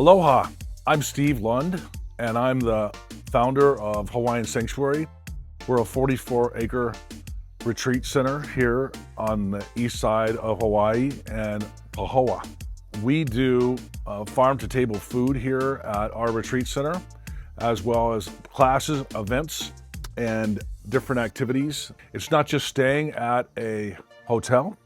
Aloha, I'm Steve Lund, and I'm the founder of Hawaiian Sanctuary. We're a 44-acre retreat center here on the east side of Hawaii and Pahoa. We do farm-to-table food here at our retreat center, as well as classes, events, and different activities. It's not just staying at a hotel,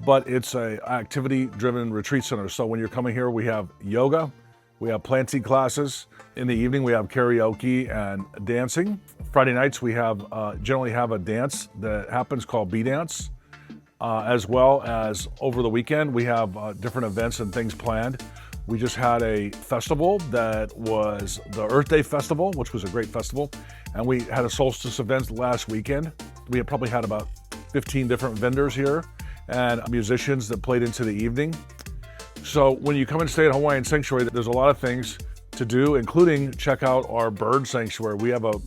but it's an activity-driven retreat center. So when you're coming here, we have yoga, we have planting classes. In the evening, we have karaoke and dancing. Friday nights, we have generally have a dance that happens called Bee Dance, as well as over the weekend, we have different events and things planned. We just had a festival that was the Earth Day Festival, which was a great festival. And we had a solstice event last weekend. We had probably had about 15 different vendors here and musicians that played into the evening. So when you come and stay at Hawaiian Sanctuary, there's a lot of things to do, including check out our bird sanctuary. We have a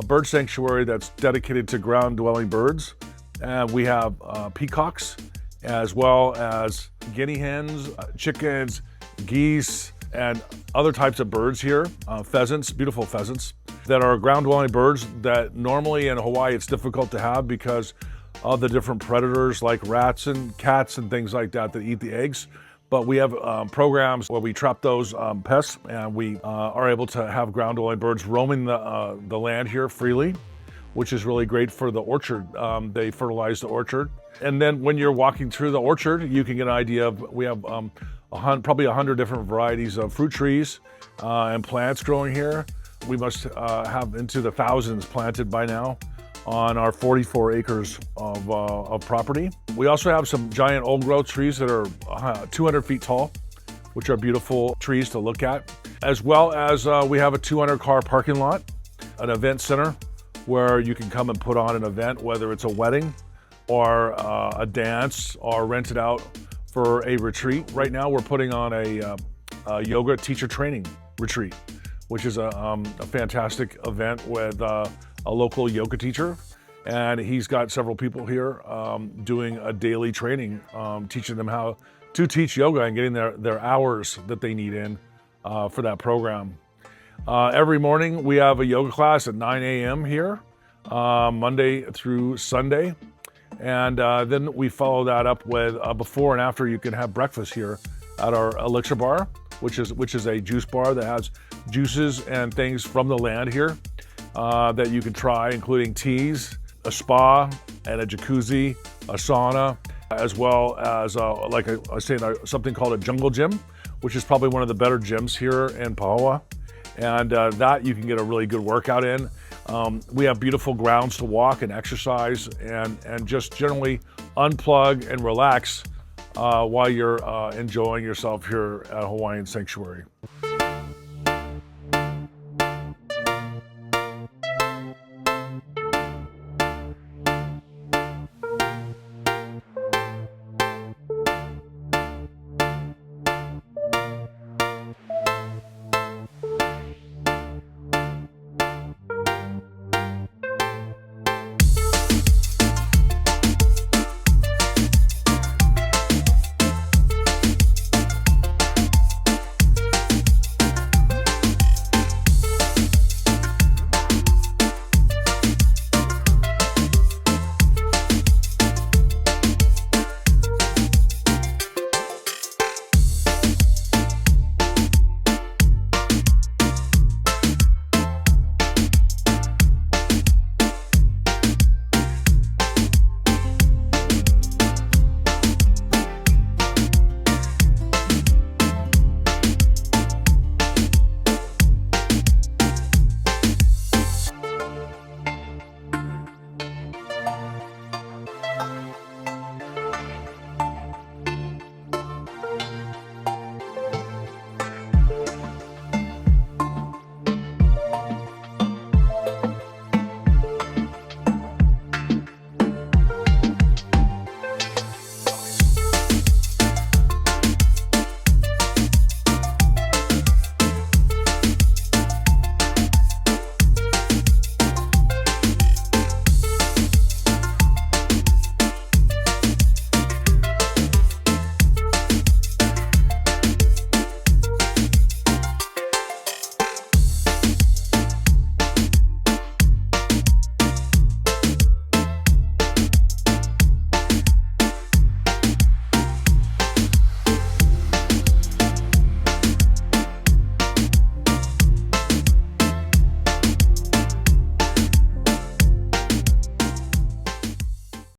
bird sanctuary that's dedicated to ground-dwelling birds. And we have peacocks, as well as guinea hens, chickens, geese, and other types of birds here. Pheasants, beautiful pheasants, that are ground-dwelling birds that normally in Hawaii it's difficult to have because of the different predators like rats and cats and things like that that eat the eggs. But we have programs where we trap those pests, and we are able to have ground-dwelling birds roaming the land here freely, which is really great for the orchard. They fertilize the orchard. And then when you're walking through the orchard, you can get an idea of, we have probably 100 different varieties of fruit trees and plants growing here. We must have into the thousands planted by now on our 44 acres of property. We also have some giant old growth trees that are 200 feet tall, which are beautiful trees to look at. As well as we have a 200-car parking lot, an event center where you can come and put on an event, whether it's a wedding or a dance or rent it out for a retreat. Right now we're putting on a yoga teacher training retreat, which is a fantastic event with a local yoga teacher. And he's got several people here doing a daily training, teaching them how to teach yoga and getting their hours that they need in for that program. Every morning we have a yoga class at 9 a.m. here, Monday through Sunday. And then we follow that up with before and after. You can have breakfast here at our Elixir Bar, which is a juice bar that has juices and things from the land here that you can try, including teas, a spa, and a jacuzzi, a sauna, as well as something called a jungle gym, which is probably one of the better gyms here in Pahoa. And that you can get a really good workout in. We have beautiful grounds to walk and exercise and just generally unplug and relax while you're enjoying yourself here at Hawaiian Sanctuary.